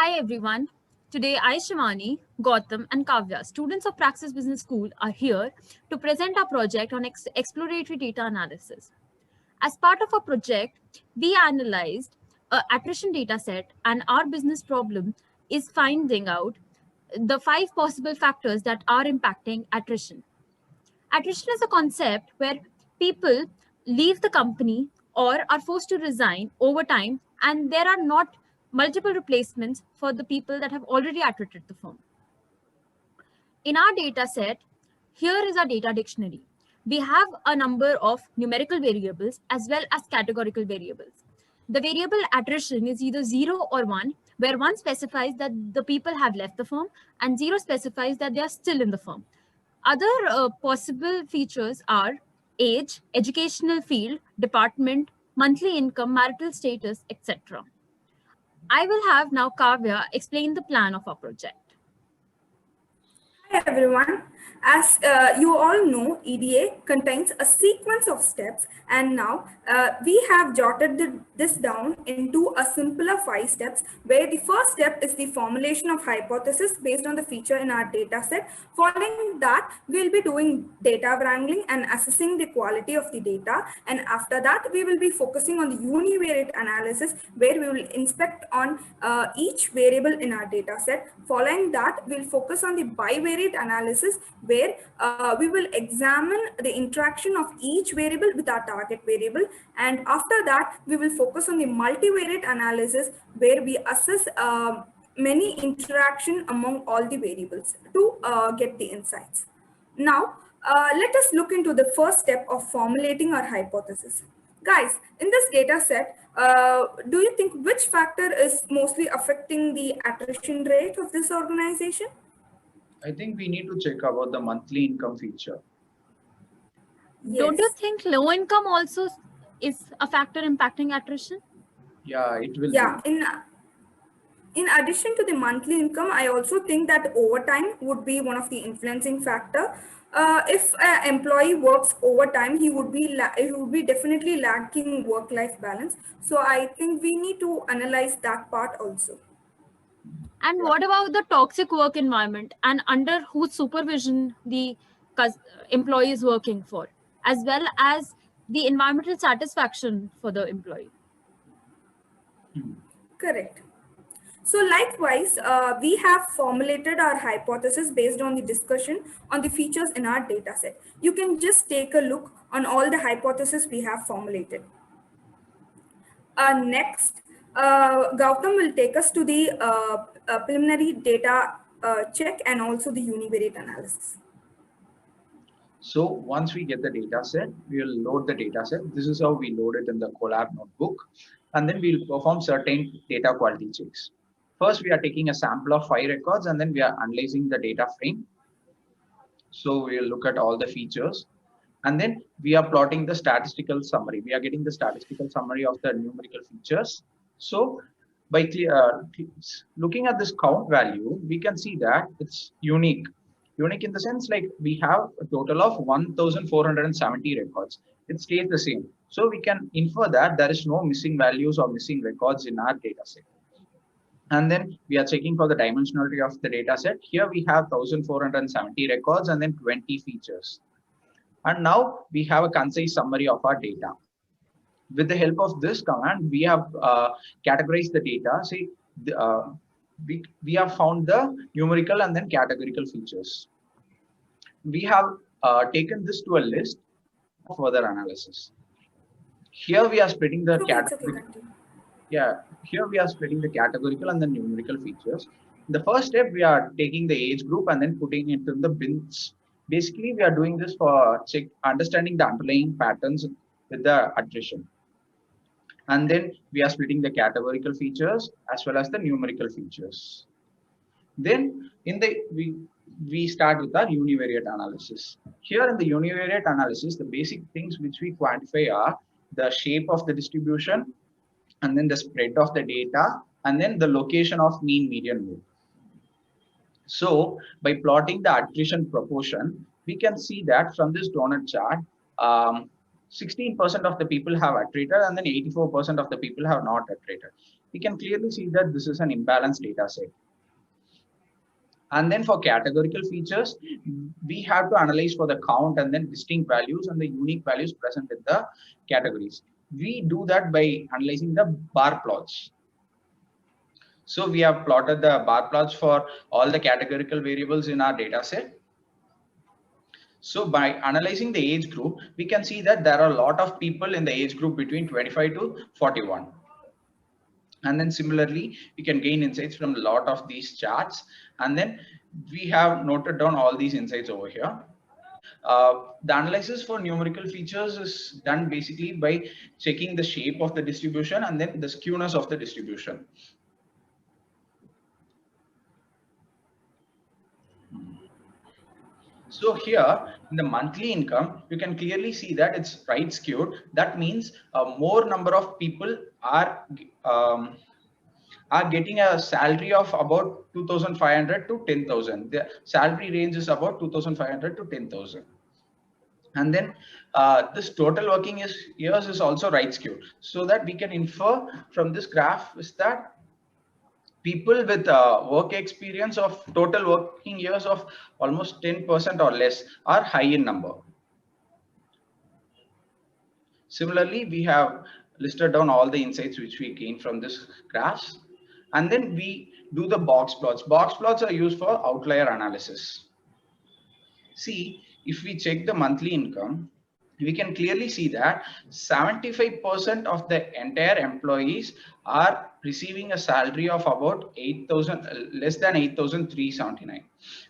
Hi everyone. Today I, Shivani, Gautam, and Kavya, students of Praxis Business School, are here to present our project on exploratory data analysis. As part of our project, we analyzed a attrition data set, and our business problem is finding out the 5 possible factors that are impacting attrition. Attrition is a concept where people leave the company or are forced to resign over time, and there are not multiple replacements for the people that have already attrited the firm. In our data set, here is our data dictionary. We have a number of numerical variables as well as categorical variables. The variable attrition is either 0 or 1, where 1 specifies that the people have left the firm and 0 specifies that they are still in the firm. Other possible features are age, educational field, department, monthly income, marital status, etc. I will have now Kavya explain the plan of our project. Hi everyone. As you all know, EDA contains a sequence of steps, and now we have jotted this down into a simpler 5 steps, where the first step is the formulation of hypothesis based on the feature in our data set. Following that, we'll be doing data wrangling and assessing the quality of the data, and after that, we will be focusing on the univariate analysis, where we will inspect on each variable in our data set. Following that, we'll focus on the bivariate analysis, where we will examine the interaction of each variable with our target variable. And after that, we will focus on the multivariate analysis, where we assess many interaction among all the variables to get the insights. Now, let us look into the first step of formulating our hypothesis. Guys, in this data set, do you think which factor is mostly affecting the attrition rate of this organization? I think we need to check about the monthly income feature. Don't you Yes. think low income also is a factor impacting attrition? Yeah, it will Yeah, be. in addition to the monthly income, I also think that overtime would be one of the influencing factor. If an employee works overtime, he would be definitely lacking work-life balance. So I think we need to analyze that part also. And Yeah. what about the toxic work environment and under whose supervision the employee is working for, as well as the environmental satisfaction for the employee? Hmm. Correct. So likewise, we have formulated our hypothesis based on the discussion on the features in our dataset. You can just take a look on all the hypotheses we have formulated. Next, Gautam will take us to the preliminary data check and also the univariate analysis. So once we get the data set, we will load the data set. This is how we load it in the Colab notebook. And then we'll perform certain data quality checks. First, we are taking a sample of 5 records and then we are analyzing the data frame. So we'll look at all the features. And then we are plotting the statistical summary. We are getting the statistical summary of the numerical features. So by looking at this count value, we can see that it's unique. Unique in the sense like we have a total of 1,470 records. It stays the same. So we can infer that there is no missing values or missing records in our data set. And then we are checking for the dimensionality of the data set. Here we have 1,470 records and then 20 features. And now we have a concise summary of our data. With the help of this command, we have categorized the data. See, we have found the numerical and then categorical features. We have taken this to a list for further analysis. Here we are splitting the category. Yeah, here we are splitting the categorical and the numerical features. In the first step, we are taking the age group and then putting it in the bins. Basically, we are doing this for understanding the underlying patterns with the attrition. And then we are splitting the categorical features as well as the numerical features. Then we start with our univariate analysis. Here in the univariate analysis, the basic things which we quantify are the shape of the distribution, and then the spread of the data, and then the location of mean median mode. So by plotting the attrition proportion, we can see that from this donut chart, 16% of the people have attrited and then 84% of the people have not attrited. we can clearly see that this is an imbalanced data set. And then for categorical features, we have to analyze for the count and then distinct values and the unique values present in the categories. We do that by analyzing the bar plots. So we have plotted the bar plots for all the categorical variables in our data set. So by analyzing the age group, we can see that there are a lot of people in the age group between 25 to 41. And then similarly, we can gain insights from a lot of these charts. And then we have noted down all these insights over here. The analysis for numerical features is done basically by checking the shape of the distribution and then the skewness of the distribution. So here in the monthly income, you can clearly see that it's right skewed. That means a more number of people are getting a salary of about 2,500 to 10,000. The salary range is about 2,500 to 10,000. And then this total working years is also right skewed. So that we can infer from this graph is that people with work experience of total working years of almost 10% or less are high in number. Similarly, we have listed down all the insights which we gain from this graphs, and then we do the box plots. Box plots are used for outlier analysis. See, if we check the monthly income, we can clearly see that 75% of the entire employees are receiving a salary of about 8,000, less than 8,379.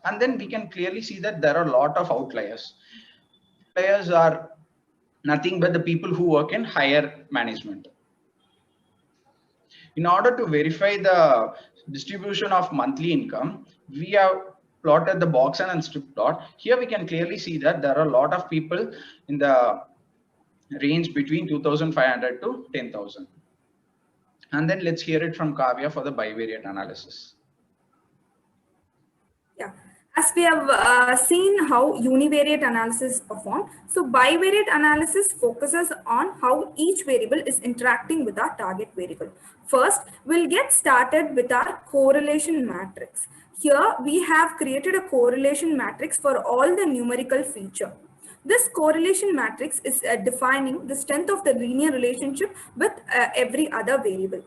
And then we can clearly see that there are a lot of outliers. Outliers are nothing but the people who work in higher management. In order to verify the distribution of monthly income, we have plotted the box and strip plot. Here we can clearly see that there are a lot of people in the range between 2,500 to 10,000. And then let's hear it from Kavya for the bivariate analysis. Yeah, as we have seen how univariate analysis is performed, so bivariate analysis focuses on how each variable is interacting with our target variable. First, we'll get started with our correlation matrix. Here we have created a correlation matrix for all the numerical feature. This correlation matrix is defining the strength of the linear relationship with every other variable.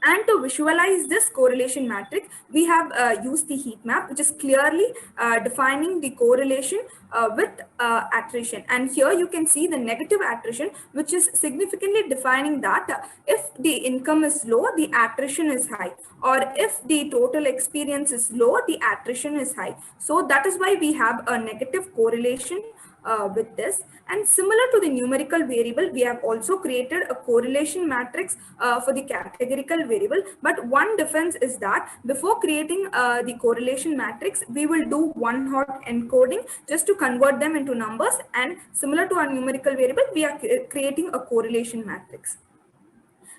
And to visualize this correlation matrix, we have used the heat map, which is clearly defining the correlation with attrition. And here you can see the negative attrition, which is significantly defining that if the income is low, the attrition is high, or if the total experience is low, the attrition is high. So that is why we have a negative correlation with this. And similar to the numerical variable, we have also created a correlation matrix for the categorical variable. But one difference is that before creating the correlation matrix, we will do one-hot encoding just to convert them into numbers. And similar to our numerical variable, we are creating a correlation matrix.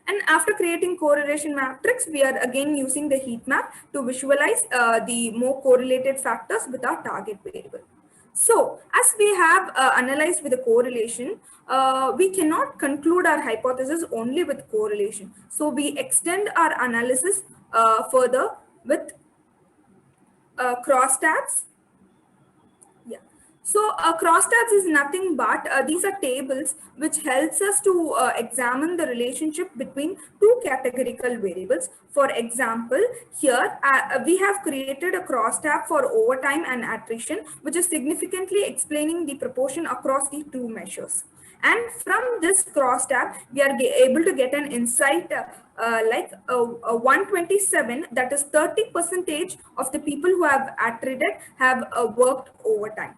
And after creating correlation matrix, we are again using the heat map to visualize the more correlated factors with our target variable. So as we have analyzed with the correlation, we cannot conclude our hypothesis only with correlation. So we extend our analysis further with crosstabs. Yeah. So crosstabs is nothing but these are tables which helps us to examine the relationship between two categorical variables. For example, here we have created a crosstab for overtime and attrition, which is significantly explaining the proportion across the two measures. And from this crosstab, we are able to get an insight like 127, that is 30% of the people who have attrited have worked overtime.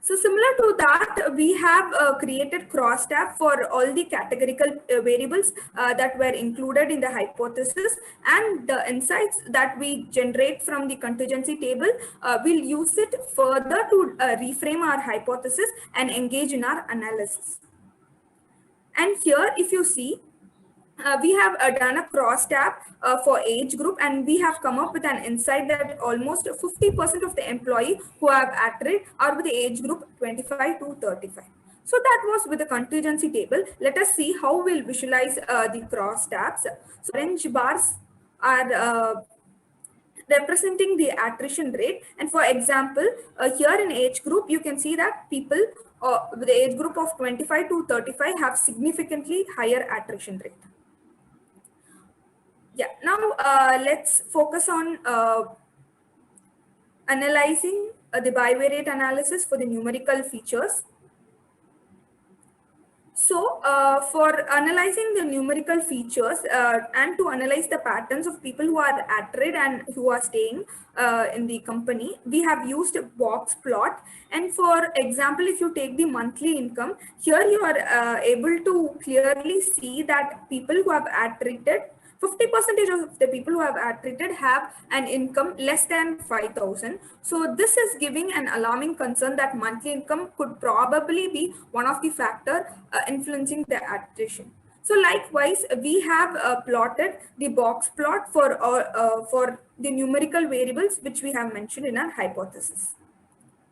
So similar to that, we have created crosstab for all the categorical variables that were included in the hypothesis, and the insights that we generate from the contingency table, we'll use it further to reframe our hypothesis and engage in our analysis. And here, if you see, we have done a crosstab for age group, and we have come up with an insight that almost 50% of the employee who have attrited are with the age group 25 to 35. So that was with the contingency table. Let us see how we'll visualize the cross tabs. So orange bars are representing the attrition rate. And for example, here in age group, you can see that people with the age group of 25 to 35 have significantly higher attrition rate. Yeah, now let's focus on analyzing the bivariate analysis for the numerical features. So for analyzing the numerical features and to analyze the patterns of people who are at trade and who are staying in the company, we have used a box plot. And for example, if you take the monthly income, here you are able to clearly see that people who have attrited, 50% of the people who have attrited have an income less than 5,000. So this is giving an alarming concern that monthly income could probably be one of the factor influencing the attrition. So likewise, we have plotted the box plot for the numerical variables which we have mentioned in our hypothesis.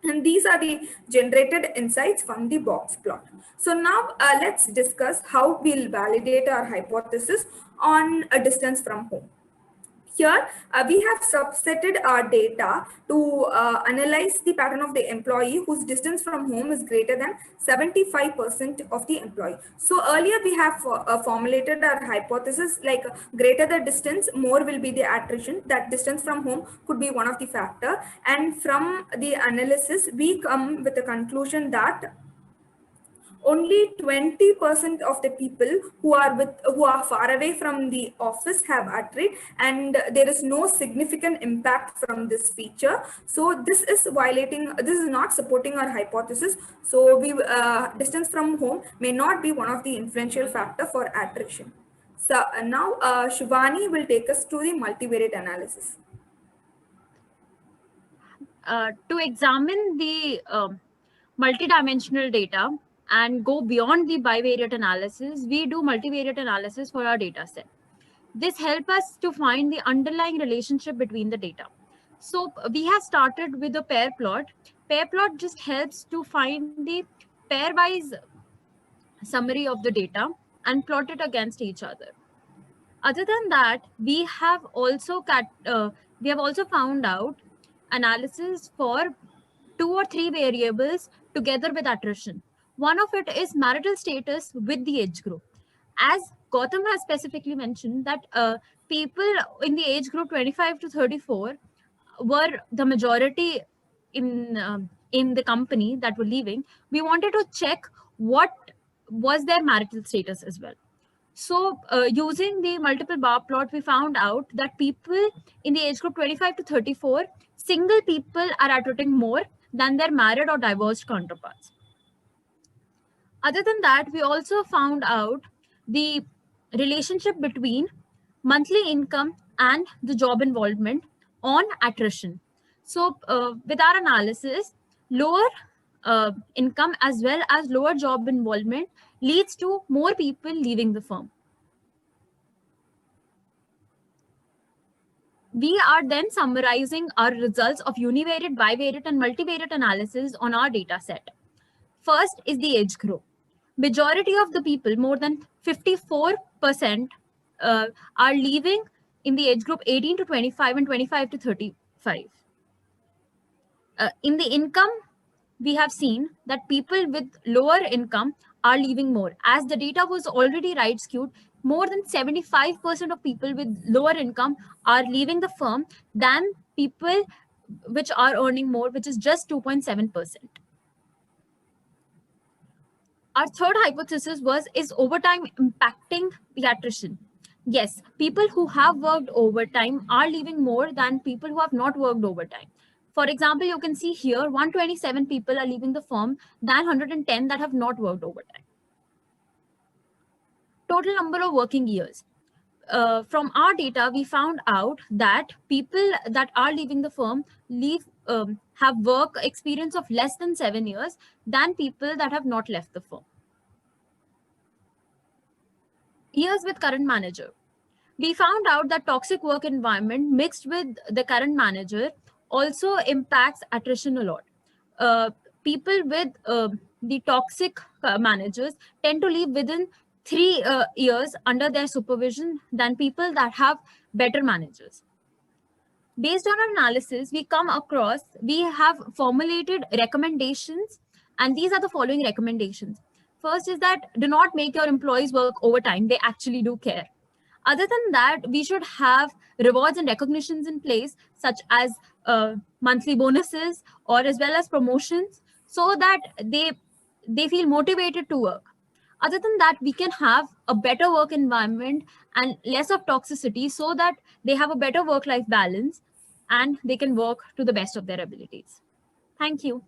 And these are the generated insights from the box plot. So now let's discuss how we'll validate our hypothesis on a distance from home. Here, we have subsetted our data to analyze the pattern of the employee whose distance from home is greater than 75% of the employee. So earlier we have formulated our hypothesis like greater the distance, more will be the attrition. That distance from home could be one of the factor. And from the analysis, we come with the conclusion that only 20% of the people who are far away from the office have attrited, and there is no significant impact from this feature. So this is not supporting our hypothesis. So distance from home may not be one of the influential factor for attrition. So now Shivani will take us through the multivariate analysis. To examine the multidimensional data and go beyond the bivariate analysis, we do multivariate analysis for our data set. This helps us to find the underlying relationship between the data. So we have started with a pair plot. Pair plot just helps to find the pairwise summary of the data and plot it against each other. Other than that, we have also found out analysis for 2 or 3 variables together with attrition. One of it is marital status with the age group. As Gautam has specifically mentioned that people in the age group 25 to 34 were the majority in the company that were leaving. We wanted to check what was their marital status as well. So using the multiple bar plot, we found out that people in the age group 25 to 34, single people are attriting more than their married or divorced counterparts. Other than that, we also found out the relationship between monthly income and the job involvement on attrition. So with our analysis, lower income as well as lower job involvement leads to more people leaving the firm. We are then summarizing our results of univariate, bivariate, and multivariate analysis on our data set. First is the age group. Majority of the people, more than 54%, are leaving in the age group 18 to 25 and 25 to 35. In the income, we have seen that people with lower income are leaving more. As the data was already right skewed, more than 75% of people with lower income are leaving the firm than people which are earning more, which is just 2.7%. Our third hypothesis was, is overtime impacting the attrition? Yes, people who have worked overtime are leaving more than people who have not worked overtime. For example, you can see here 127 people are leaving the firm than 110 that have not worked overtime. Total number of working years. From our data, we found out that people that are leaving the firm have work experience of less than 7 years than people that have not left the firm. Years with current manager. We found out that toxic work environment mixed with the current manager also impacts attrition a lot. People with the toxic managers tend to leave within 3 years under their supervision than people that have better managers. Based on our analysis, we have formulated recommendations, and these are the following recommendations. First is that do not make your employees work overtime. They actually do care. Other than that, we should have rewards and recognitions in place, such as monthly bonuses or as well as promotions, so that they feel motivated to work. Other than that, we can have a better work environment and less of toxicity, so that they have a better work-life balance and they can work to the best of their abilities. Thank you.